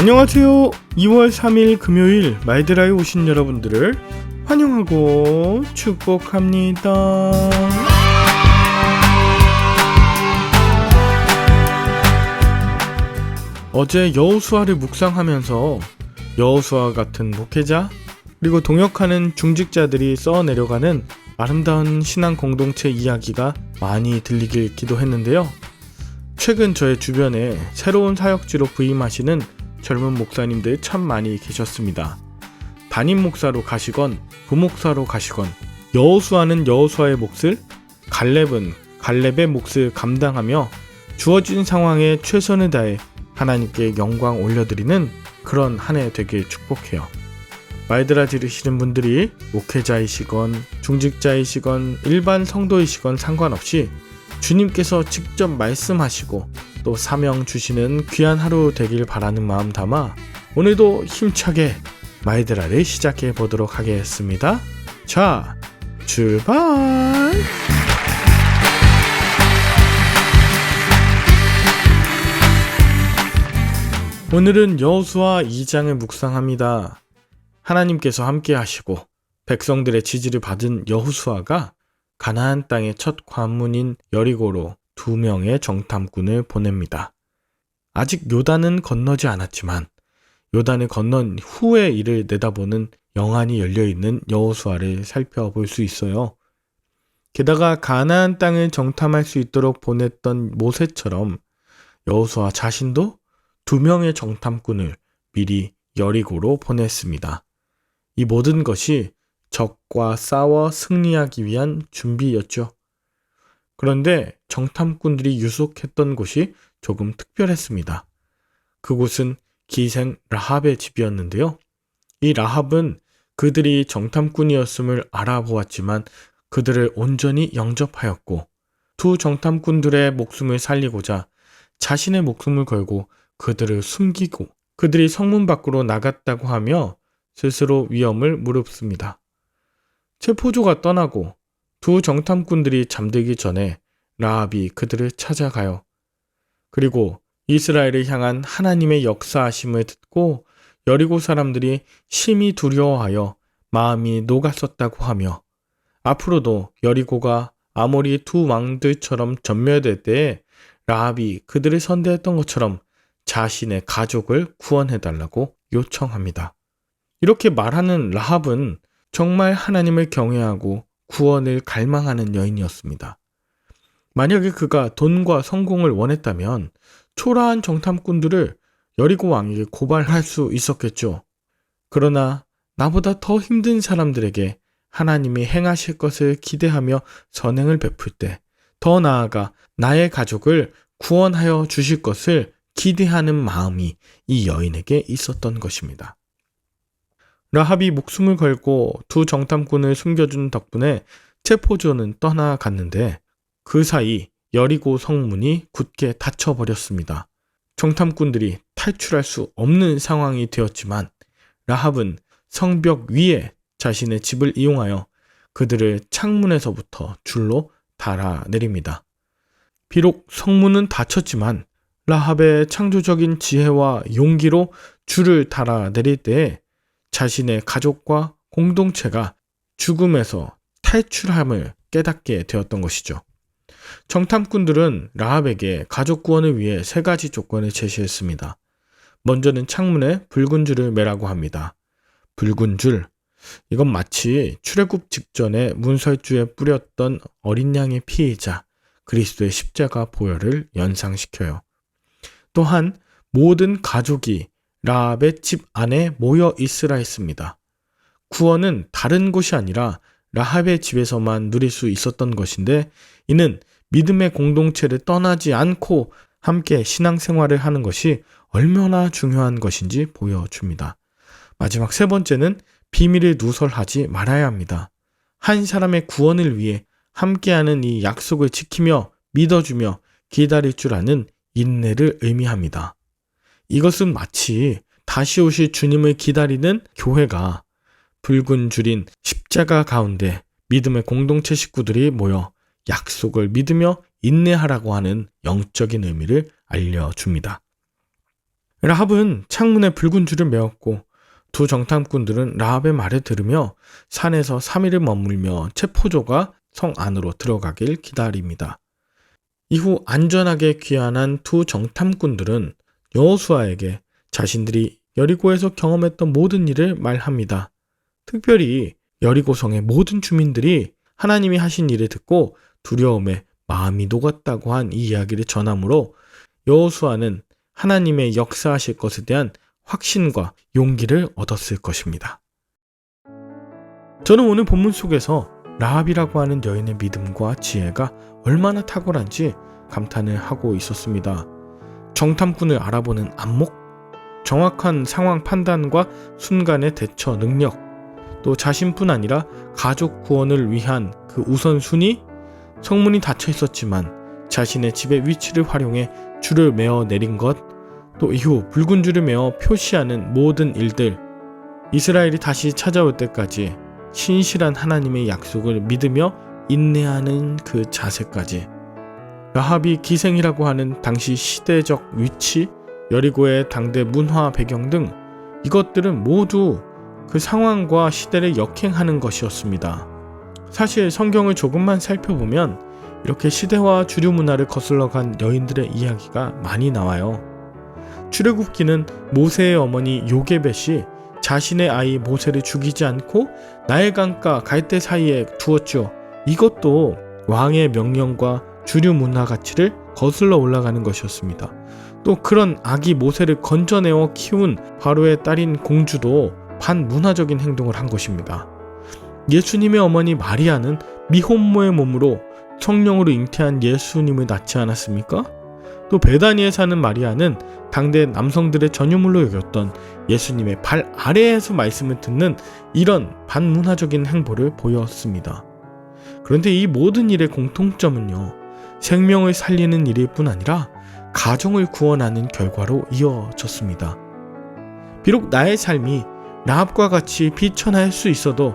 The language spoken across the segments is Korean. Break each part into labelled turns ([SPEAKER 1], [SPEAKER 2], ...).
[SPEAKER 1] 안녕하세요. 2월 3일 금요일 마이드라에 오신 여러분들을 환영하고 축복합니다. 어제 여호수아를 묵상하면서 여호수아 같은 목회자 그리고 동역하는 중직자들이 써내려가는 아름다운 신앙 공동체 이야기가 많이 들리길 기도했는데요. 최근 저의 주변에 새로운 사역지로 부임하시는 젊은 목사님들 참 많이 계셨습니다. 담임 목사로 가시건 부목사로 가시건 여호수아는 여호수아의 몫을, 갈렙은 갈렙의 몫을 감당하며 주어진 상황에 최선을 다해 하나님께 영광 올려드리는 그런 한 해 되길 축복해요. 마이드라 들으시는 분들이 목회자이시건 중직자이시건 일반 성도이시건 상관없이 주님께서 직접 말씀하시고 또 사명 주시는 귀한 하루 되길 바라는 마음 담아 오늘도 힘차게 마이드라를 시작해 보도록 하겠습니다. 자, 출발! 오늘은 여호수아 2장을 묵상합니다. 하나님께서 함께 하시고 백성들의 지지를 받은 여호수아가 가나안 땅의 첫 관문인 여리고로 2명의 정탐꾼을 보냅니다. 아직 요단은 건너지 않았지만 요단을 건넌 후의 일을 내다보는 영안이 열려있는 여호수아를 살펴볼 수 있어요. 게다가 가나안 땅을 정탐할 수 있도록 보냈던 모세처럼 여호수아 자신도 2명의 정탐꾼을 미리 여리고로 보냈습니다. 이 모든 것이 적과 싸워 승리하기 위한 준비였죠. 그런데 정탐꾼들이 유속했던 곳이 조금 특별했습니다. 그곳은 기생 라합의 집이었는데요. 이 라합은 그들이 정탐꾼이었음을 알아보았지만 그들을 온전히 영접하였고 2 정탐꾼들의 목숨을 살리고자 자신의 목숨을 걸고 그들을 숨기고 그들이 성문 밖으로 나갔다고 하며 스스로 위험을 무릅쓰니다. 체포조가 떠나고 2 정탐꾼들이 잠들기 전에 라합이 그들을 찾아가요. 그리고 이스라엘을 향한 하나님의 역사하심을 듣고 여리고 사람들이 심히 두려워하여 마음이 녹았었다고 하며 앞으로도 여리고가 아모리 2 왕들처럼 전멸될 때에 라합이 그들을 선대했던 것처럼 자신의 가족을 구원해달라고 요청합니다. 이렇게 말하는 라합은 정말 하나님을 경외하고 구원을 갈망하는 여인이었습니다. 만약에 그가 돈과 성공을 원했다면 초라한 정탐꾼들을 여리고 왕에게 고발할 수 있었겠죠. 그러나 나보다 더 힘든 사람들에게 하나님이 행하실 것을 기대하며 선행을 베풀 때 더 나아가 나의 가족을 구원하여 주실 것을 기대하는 마음이 이 여인에게 있었던 것입니다. 라합이 목숨을 걸고 2 정탐꾼을 숨겨준 덕분에 체포조는 떠나갔는데 그 사이 여리고 성문이 굳게 닫혀버렸습니다. 정탐꾼들이 탈출할 수 없는 상황이 되었지만 라합은 성벽 위에 자신의 집을 이용하여 그들을 창문에서부터 줄로 달아내립니다. 비록 성문은 닫혔지만 라합의 창조적인 지혜와 용기로 줄을 달아내릴 때에 자신의 가족과 공동체가 죽음에서 탈출함을 깨닫게 되었던 것이죠. 정탐꾼들은 라합에게 가족 구원을 위해 3가지 조건을 제시했습니다. 먼저는 창문에 붉은 줄을 매라고 합니다. 붉은 줄, 이건 마치 출애굽 직전에 문설주에 뿌렸던 어린 양의 피이자 그리스도의 십자가 보혈을 연상시켜요. 또한 모든 가족이 라합의 집 안에 모여 있으라 했습니다. 구원은 다른 곳이 아니라 라합의 집에서만 누릴 수 있었던 것인데 이는 믿음의 공동체를 떠나지 않고 함께 신앙생활을 하는 것이 얼마나 중요한 것인지 보여줍니다. 마지막 3번째는 비밀을 누설하지 말아야 합니다. 한 사람의 구원을 위해 함께하는 이 약속을 지키며 믿어주며 기다릴 줄 아는 인내를 의미합니다. 이것은 마치 다시 오실 주님을 기다리는 교회가 붉은 줄인 십자가 가운데 믿음의 공동체 식구들이 모여 약속을 믿으며 인내하라고 하는 영적인 의미를 알려줍니다. 라합은 창문에 붉은 줄을 메었고 두 정탐꾼들은 라합의 말을 들으며 산에서 3일을 머물며 체포조가 성 안으로 들어가길 기다립니다. 이후 안전하게 귀환한 두 정탐꾼들은 여호수아에게 자신들이 여리고에서 경험했던 모든 일을 말합니다. 특별히 여리고성의 모든 주민들이 하나님이 하신 일을 듣고 두려움에 마음이 녹았다고 한 이 이야기를 전하므로 여호수아는 하나님의 역사하실 것에 대한 확신과 용기를 얻었을 것입니다. 저는 오늘 본문 속에서 라합이라고 하는 여인의 믿음과 지혜가 얼마나 탁월한지 감탄을 하고 있었습니다. 정탐꾼을 알아보는 안목, 정확한 상황 판단과 순간의 대처 능력, 또 자신뿐 아니라 가족 구원을 위한 그 우선순위, 성문이 닫혀 있었지만 자신의 집의 위치를 활용해 줄을 메어 내린 것, 또 이후 붉은 줄을 메어 표시하는 모든 일들, 이스라엘이 다시 찾아올 때까지 신실한 하나님의 약속을 믿으며 인내하는 그 자세까지, 라합이 기생이라고 하는 당시 시대적 위치, 여리고의 당대 문화 배경 등 이것들은 모두 그 상황과 시대를 역행하는 것이었습니다. 사실 성경을 조금만 살펴보면 이렇게 시대와 주류 문화를 거슬러간 여인들의 이야기가 많이 나와요. 출애굽기는 모세의 어머니 요게벳이 자신의 아이 모세를 죽이지 않고 나일강과 갈대 사이에 두었죠. 이것도 왕의 명령과 주류 문화 가치를 거슬러 올라가는 것이었습니다. 또 그런 아기 모세를 건져내어 키운 바로의 딸인 공주도 반문화적인 행동을 한 것입니다. 예수님의 어머니 마리아는 미혼모의 몸으로 성령으로 잉태한 예수님을 낳지 않았습니까? 또 베다니에 사는 마리아는 당대 남성들의 전유물로 여겼던 예수님의 발 아래에서 말씀을 듣는 이런 반문화적인 행보를 보였습니다. 그런데 이 모든 일의 공통점은요, 생명을 살리는 일일 뿐 아니라 가정을 구원하는 결과로 이어졌습니다. 비록 나의 삶이 라합과 같이 비천할 수 있어도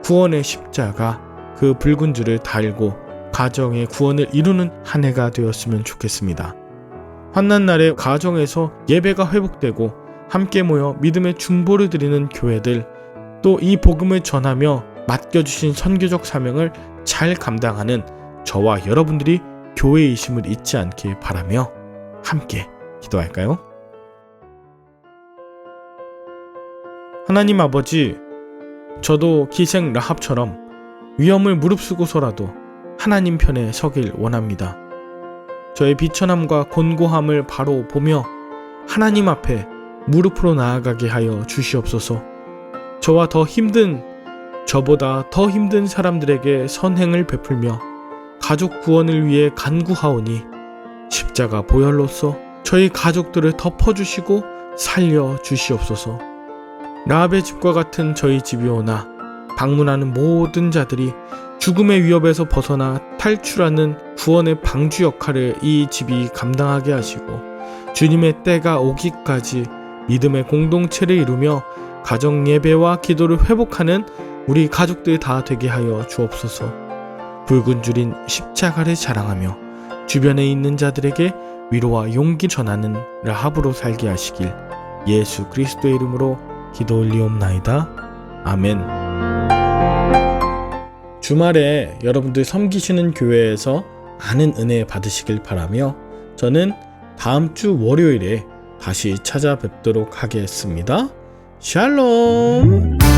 [SPEAKER 1] 구원의 십자가, 그 붉은 줄을 달고 가정의 구원을 이루는 한 해가 되었으면 좋겠습니다. 환난 날에 가정에서 예배가 회복되고 함께 모여 믿음의 중보를 드리는 교회들, 또 이 복음을 전하며 맡겨주신 선교적 사명을 잘 감당하는 저와 여러분들이 교회이심을 잊지 않길 바라며 함께 기도할까요? 하나님 아버지, 저도 기생 라합처럼 위험을 무릅쓰고서라도 하나님 편에 서길 원합니다. 저의 비천함과 곤고함을 바로 보며 하나님 앞에 무릎으로 나아가게 하여 주시옵소서. 저보다 더 힘든 사람들에게 선행을 베풀며 가족 구원을 위해 간구하오니 십자가 보혈로서 저희 가족들을 덮어주시고 살려주시옵소서. 라합의 집과 같은 저희 집이 오나 방문하는 모든 자들이 죽음의 위협에서 벗어나 탈출하는 구원의 방주 역할을 이 집이 감당하게 하시고 주님의 때가 오기까지 믿음의 공동체를 이루며 가정 예배와 기도를 회복하는 우리 가족들 다 되게 하여 주옵소서. 붉은 줄인 십자가를 자랑하며 주변에 있는 자들에게 위로와 용기 전하는 라합으로 살게 하시길 예수 그리스도의 이름으로 기도 올리옵나이다. 아멘. 주말에 여러분들 섬기시는 교회에서 많은 은혜 받으시길 바라며 저는 다음 주 월요일에 다시 찾아뵙도록 하겠습니다. 샬롬.